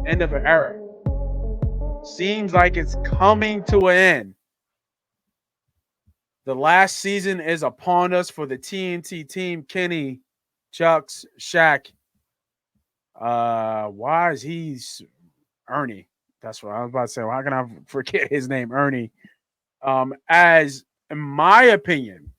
End of an era. Seems like it's coming to an end. The last season is upon us for the TNT team. Kenny, Chucks, Shaq. Why is he's Ernie? That's what I was about to say. Well, how can I forget his name, Ernie? As in my opinion,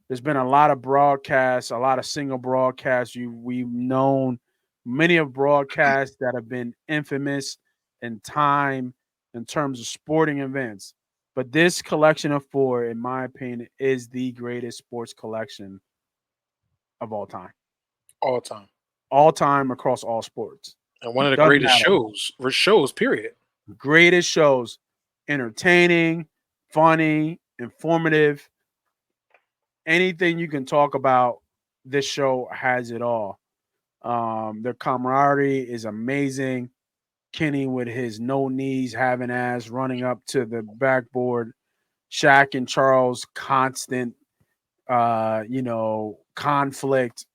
there's been a lot of broadcasts, a lot of single broadcasts. We've known many of broadcasts that have been infamous in time in terms of sporting events. But this collection of four, in my opinion, is the greatest sports collection of all time. all time. All time across all sports. And one of the Doesn't greatest matter. shows, period. Greatest shows, entertaining, funny, informative, anything you can talk about, this show has it all. Their camaraderie is amazing. Kenny with his no knees, having ass, running up to the backboard. Shaq and Charles, constant, conflict,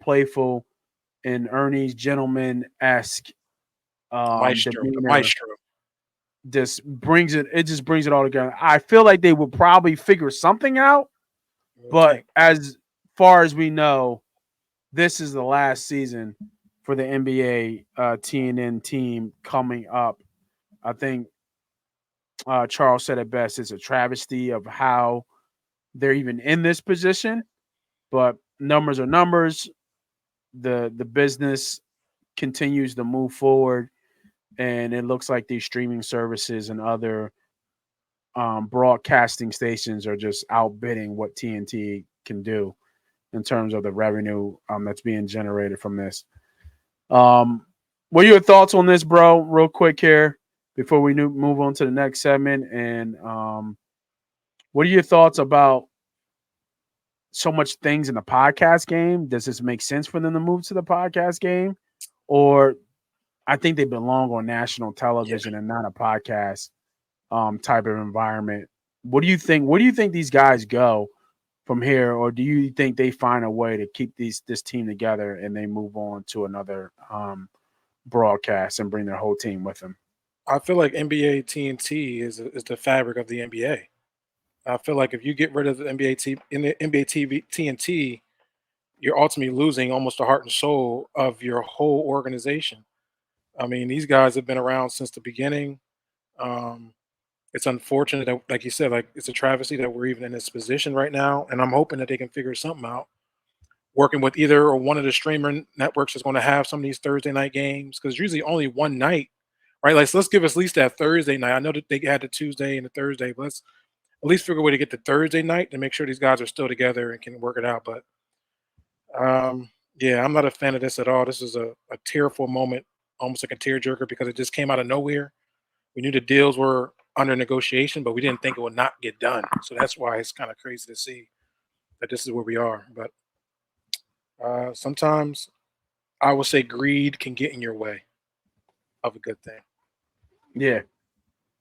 playful, and Ernie's gentleman esque The demeanor. maestro. It just brings it all together. I feel like they would probably figure something out, You would but think. as far as we know, this is the last season for the NBA TNN team coming up. I think Charles said it best. It's a travesty of how they're even in this position, but numbers are numbers. The business continues to move forward, and it looks like these streaming services and other broadcasting stations are just outbidding what TNT can do in terms of the revenue that's being generated from this. Um, what are your thoughts on this, bro? Real quick here before we move on to the next segment. And what are your thoughts about so much things in the podcast game? Does this make sense for them to move to the podcast game? Or I think they belong on national Yeah. television and not a podcast type of environment. What do you think? Where do you think these guys go from here, or do you think they find a way to keep this team together and they move on to another broadcast and bring their whole team with them? I feel like NBA TNT is the fabric of the NBA. I feel like if you get rid of the in the NBA TV TNT, you're ultimately losing almost the heart and soul of your whole organization. I mean, these guys have been around since the beginning. Um, it's unfortunate that, like you said, like it's a travesty that we're even in this position right now. And I'm hoping that they can figure something out. Working with either or one of the streamer networks is going to have some of these Thursday night games because usually only one night, right? Like, so let's give us at least that Thursday night. I know that they had the Tuesday and the Thursday, but let's at least figure a way to get the Thursday night to make sure these guys are still together and can work it out. But yeah, I'm not a fan of this at all. This is a tearful moment, almost like a tearjerker because it just came out of nowhere. We knew the deals were under negotiation, but we didn't think it would not get done. So that's why it's kind of crazy to see that this is where we are. But sometimes I would say greed can get in your way of a good thing. Yeah.